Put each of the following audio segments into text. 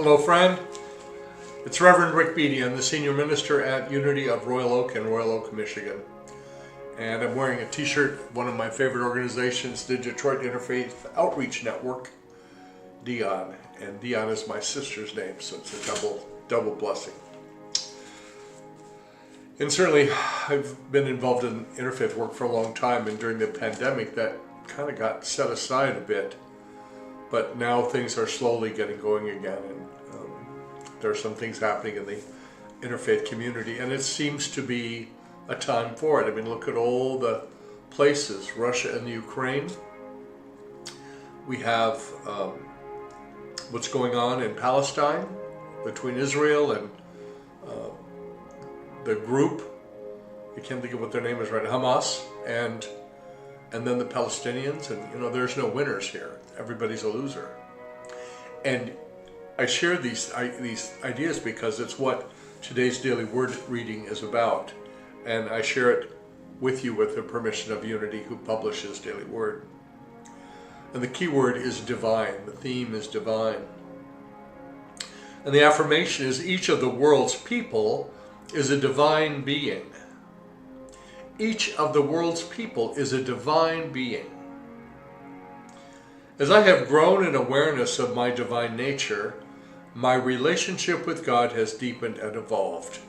Hello, friend. It's Reverend Ric Beattie. I'm the senior minister at Unity of Royal Oak in Royal Oak, Michigan. And I'm wearing a t-shirt of one of my favorite organizations, the Detroit Interfaith Outreach Network, Dion. And Dion is my sister's name, so it's a double blessing. And certainly, I've been involved in interfaith work for a long time, and during the pandemic, that kind of got set aside a bit. But now things are slowly getting going again, and there are some things happening in the interfaith community, and it seems to be a time for it. I mean, look at all the places, Russia and the Ukraine. We have what's going on in Palestine between Israel and the group, I can't think of what their name is right now, Hamas, and then the Palestinians, and there's no winners here. Everybody's a loser. And I share these ideas because it's what today's daily word reading is about, and I share it with you with the permission of Unity, who publishes Daily Word. And the key word is divine. The theme is divine. And the affirmation is each of the world's people is a divine being. Each of the world's people is a divine being. As I have grown in awareness of my divine nature, my relationship with God has deepened and evolved.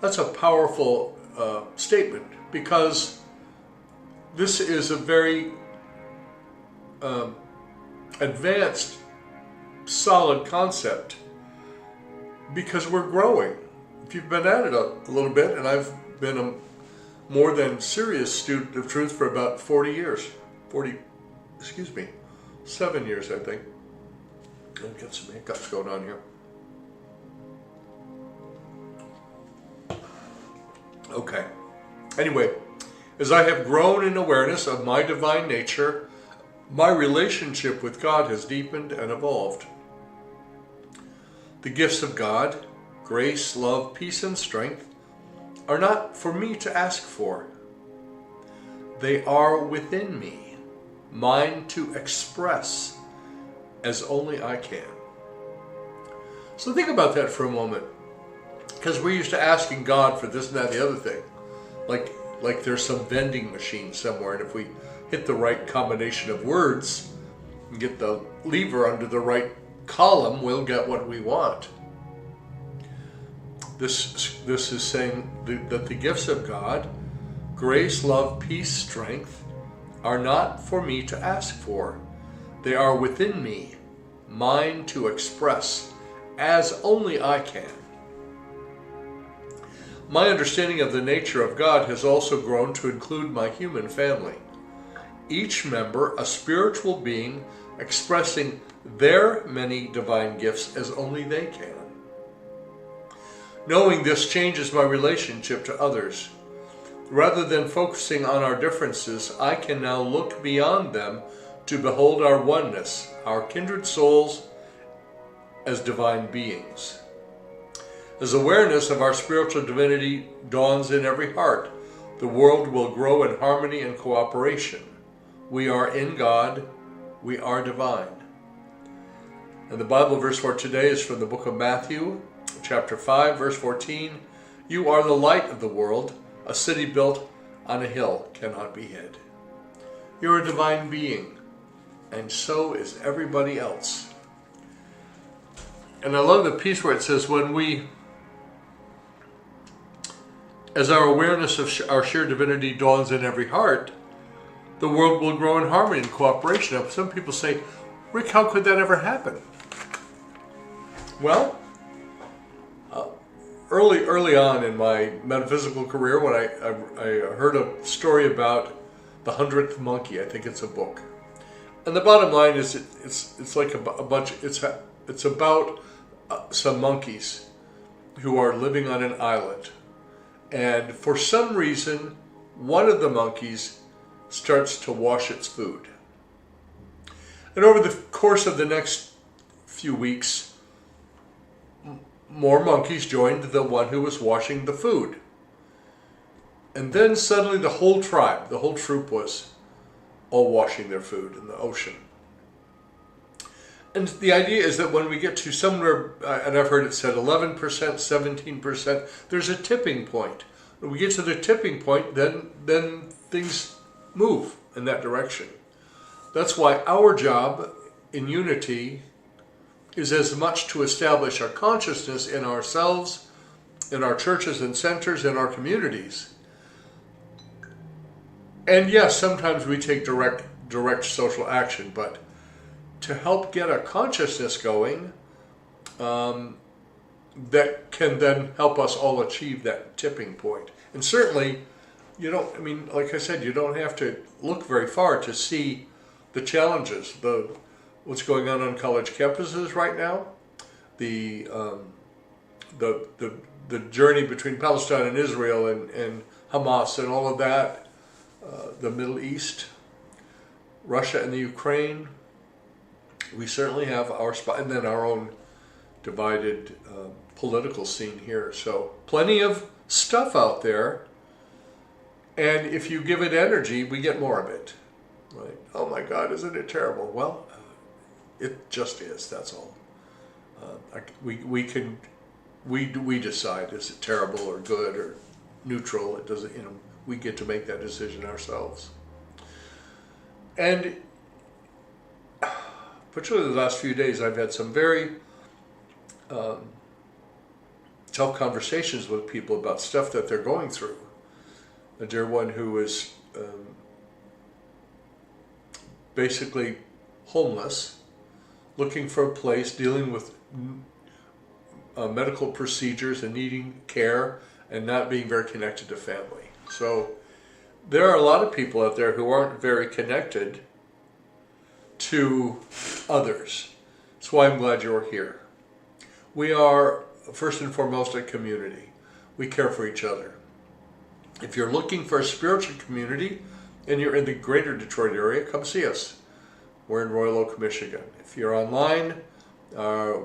That's a powerful statement, because this is a very advanced, solid concept, because we're growing. If you've been at it a little bit, and I've been a more than serious student of truth for about 7 years, I think. I've got some hiccups going on here. Okay. Anyway, as I have grown in awareness of my divine nature, my relationship with God has deepened and evolved. The gifts of God, grace, love, peace, and strength, are not for me to ask for. They are within me, mine to express as only I can. So think about that for a moment, because we're used to asking God for this and that and the other thing, like there's some vending machine somewhere, and if we hit the right combination of words and get the lever under the right column, we'll get what we want. This is saying that the gifts of God, grace, love, peace, strength, are not for me to ask for. They are within me, mine to express as only I can. My understanding of the nature of God has also grown to include my human family, each member a spiritual being expressing their many divine gifts as only they can. Knowing this changes my relationship to others. Rather than focusing on our differences, I can now look beyond them to behold our oneness, our kindred souls as divine beings. As awareness of our spiritual divinity dawns in every heart, the world will grow in harmony and cooperation. We are in God, we are divine. And the Bible verse for today is from the book of Matthew, chapter 5, verse 14. You are the light of the world. A city built on a hill cannot be hid. You're a divine being, and so is everybody else. And I love the piece where it says, as our awareness of our sheer divinity dawns in every heart, the world will grow in harmony and cooperation. Now, some people say, Rick, how could that ever happen? Well, early on in my metaphysical career, when I heard a story about the 100th monkey, I think it's a book, and the bottom line is it's like a bunch. It's about some monkeys who are living on an island, and for some reason, one of the monkeys starts to wash its food, and over the course of the next few weeks, more monkeys joined the one who was washing the food. And then suddenly the whole tribe, the whole troop, was all washing their food in the ocean. And the idea is that when we get to somewhere, and I've heard it said 11%, 17%, there's a tipping point. When we get to the tipping point, then things move in that direction. That's why our job in unity is as much to establish our consciousness in ourselves, in our churches and centers, in our communities. And yes, sometimes we take direct social action, but to help get a consciousness going that can then help us all achieve that tipping point. And certainly, like I said, you don't have to look very far to see the challenges, what's going on college campuses right now, the journey between Palestine and Israel and Hamas and all of that, the Middle East, Russia and the Ukraine. We certainly have our spot, and then our own divided political scene here. So plenty of stuff out there, and if you give it energy, we get more of it. Right? Oh my God, isn't it terrible? Well, it just is. That's all. We decide, is it terrible or good or neutral? It doesn't. We get to make that decision ourselves. And particularly the last few days, I've had some very tough conversations with people about stuff that they're going through. A dear one who is basically homeless, looking for a place, dealing with medical procedures and needing care and not being very connected to family. So there are a lot of people out there who aren't very connected to others. That's why I'm glad you're here. We are, first and foremost, a community. We care for each other. If you're looking for a spiritual community and you're in the greater Detroit area, come see us. We're in Royal Oak, Michigan. If you're online,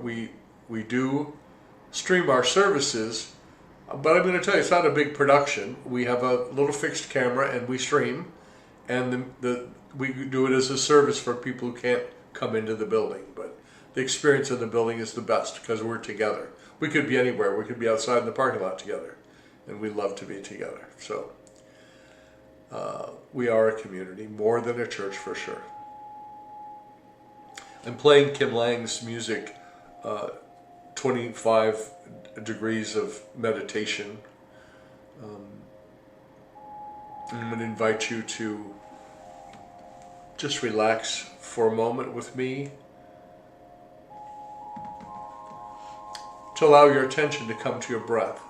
we do stream our services, but I'm going to tell you, it's not a big production. We have a little fixed camera and we stream, and we do it as a service for people who can't come into the building. But the experience in the building is the best because we're together. We could be anywhere. We could be outside in the parking lot together, and we love to be together. So we are a community, more than a church for sure. I'm playing Kim Lang's music, 25 degrees of meditation. I'm going to invite you to just relax for a moment with me, to allow your attention to come to your breath.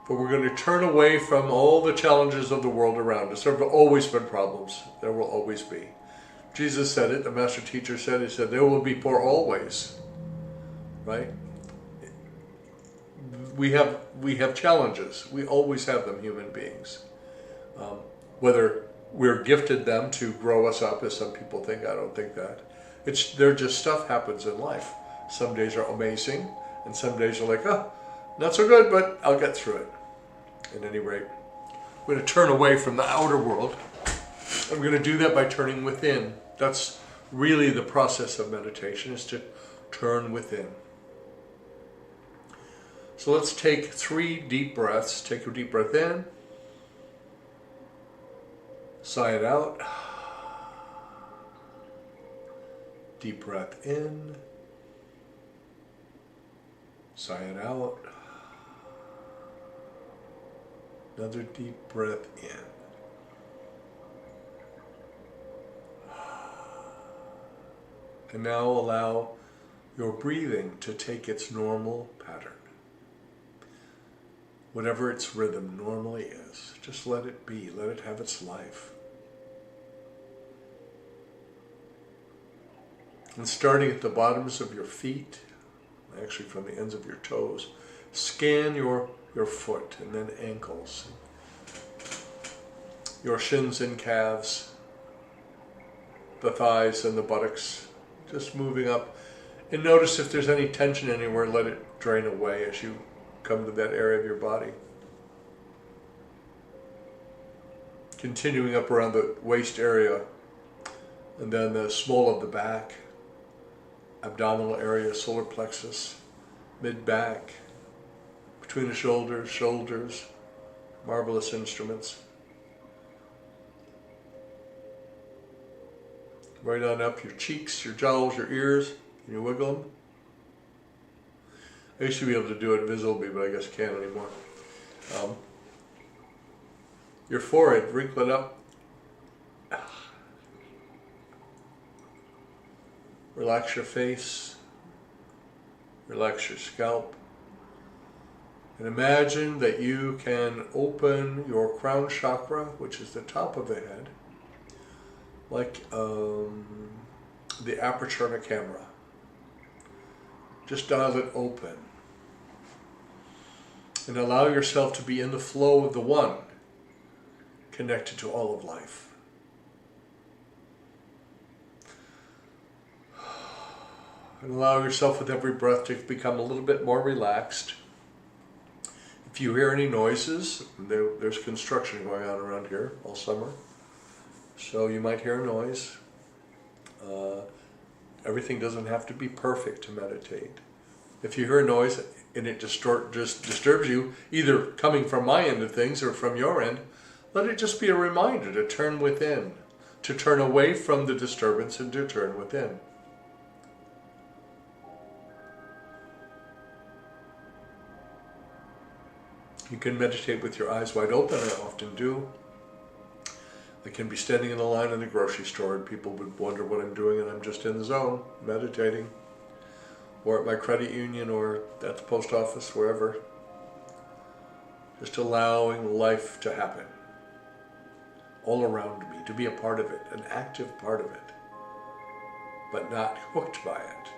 But we're going to turn away from all the challenges of the world around us. There have always been problems. There will always be. Jesus said it, the master teacher said, he said, there will be poor always. Right? We have challenges. We always have them, human beings. Whether we're gifted them to grow us up, as some people think, I don't think that. They're just stuff happens in life. Some days are amazing, and some days are like, oh, not so good, but I'll get through it. At any rate, I'm going to turn away from the outer world. I'm going to do that by turning within. That's really the process of meditation, is to turn within. So let's take 3 deep breaths. Take a deep breath in. Sigh it out. Deep breath in. Sigh it out. Another deep breath in. And now allow your breathing to take its normal pattern. Whatever its rhythm normally is, just let it be. Let it have its life. And starting at the bottoms of your feet, actually from the ends of your toes, scan your foot and then ankles, your shins and calves, the thighs and the buttocks, just moving up. And notice if there's any tension anywhere, let it drain away as you come to that area of your body. Continuing up around the waist area, And then the small of the back, abdominal area, solar plexus, mid-back, between the shoulders, marvelous instruments. Right on up your cheeks, your jowls, your ears. Can you wiggle them? I used to be able to do it visibly, but I guess I can't anymore. Your forehead, wrinkle it up. Relax your face. Relax your scalp. And imagine that you can open your crown chakra, which is the top of the head, like the aperture on a camera. Just dial it open. And allow yourself to be in the flow of the one, connected to all of life. And allow yourself with every breath to become a little bit more relaxed. If you hear any noises, there's construction going on around here all summer, so you might hear a noise. Everything doesn't have to be perfect to meditate. If you hear a noise and it just disturbs you, either coming from my end of things or from your end, let it just be a reminder to turn within, to turn away from the disturbance and to turn within. You can meditate with your eyes wide open. I often do. I can be standing in a line in the grocery store and people would wonder what I'm doing, and I'm just in the zone, meditating. Or at my credit union, or at the post office, wherever. Just allowing life to happen. All around me, to be a part of it, an active part of it. But not hooked by it.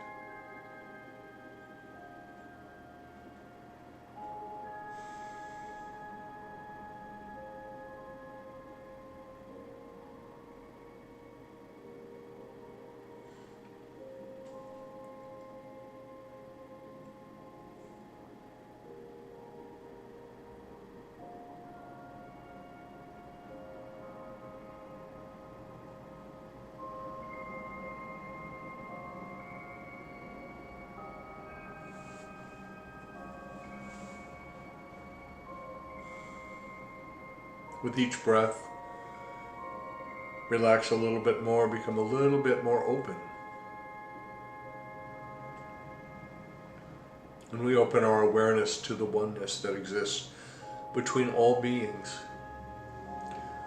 With each breath, relax a little bit more, become a little bit more open. And we open our awareness to the oneness that exists between all beings.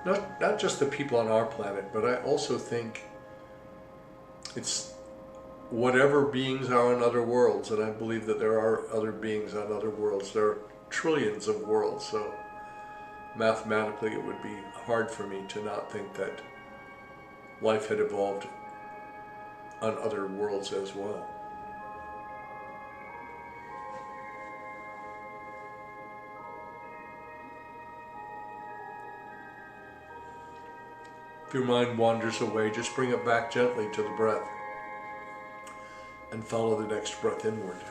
Not just the people on our planet, but I also think it's whatever beings are on other worlds, and I believe that there are other beings on other worlds. There are trillions of worlds, so mathematically it would be hard for me to not think that life had evolved on other worlds as well. If your mind wanders away, just bring it back gently to the breath and follow the next breath inward.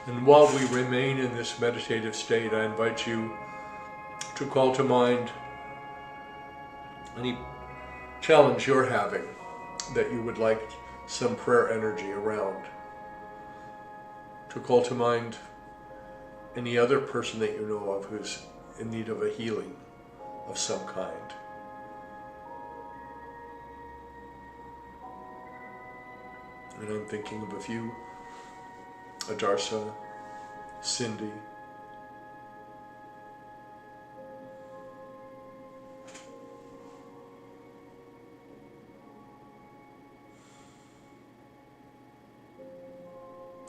And while we remain in this meditative state, I invite you to call to mind any challenge you're having that you would like some prayer energy around. To call to mind any other person that you know of who's in need of a healing of some kind. And I'm thinking of a few. Adarsa, Cindy,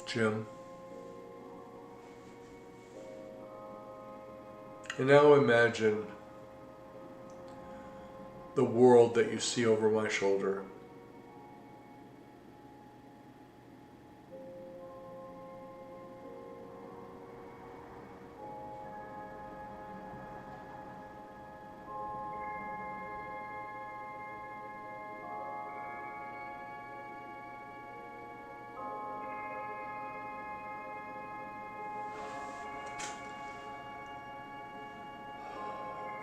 Jim. And now imagine the world that you see over my shoulder.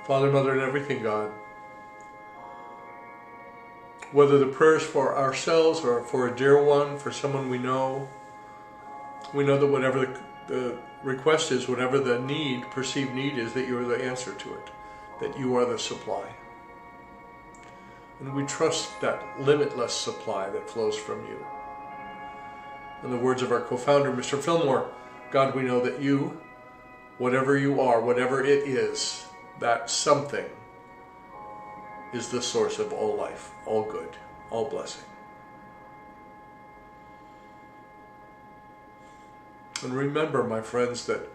Father, Mother, and everything, God, whether the prayers for ourselves or for a dear one, for someone we know that whatever the request is, whatever the need, perceived need is, that you are the answer to it, that you are the supply. And we trust that limitless supply that flows from you. In the words of our co-founder, Mr. Fillmore, God, we know that you, whatever you are, whatever it is, that something is the source of all life, all good, all blessing. And remember, my friends, that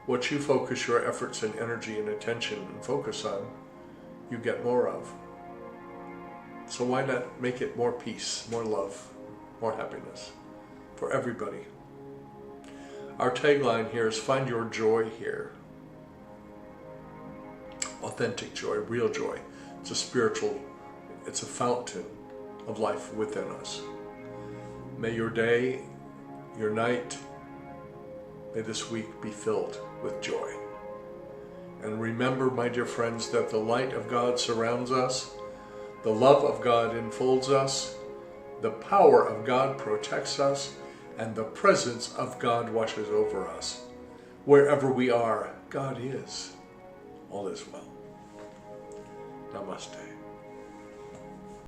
what you focus your efforts and energy and attention and focus on, you get more of. So why not make it more peace, more love, more happiness for everybody? Our tagline here is find your joy here. Authentic joy, real joy. It's a spiritual, it's a fountain of life within us. May your day, your night, may this week be filled with joy. And remember, my dear friends, that the light of God surrounds us, the love of God enfolds us, the power of God protects us, and the presence of God washes over us. Wherever we are, God is. All is well. Namaste.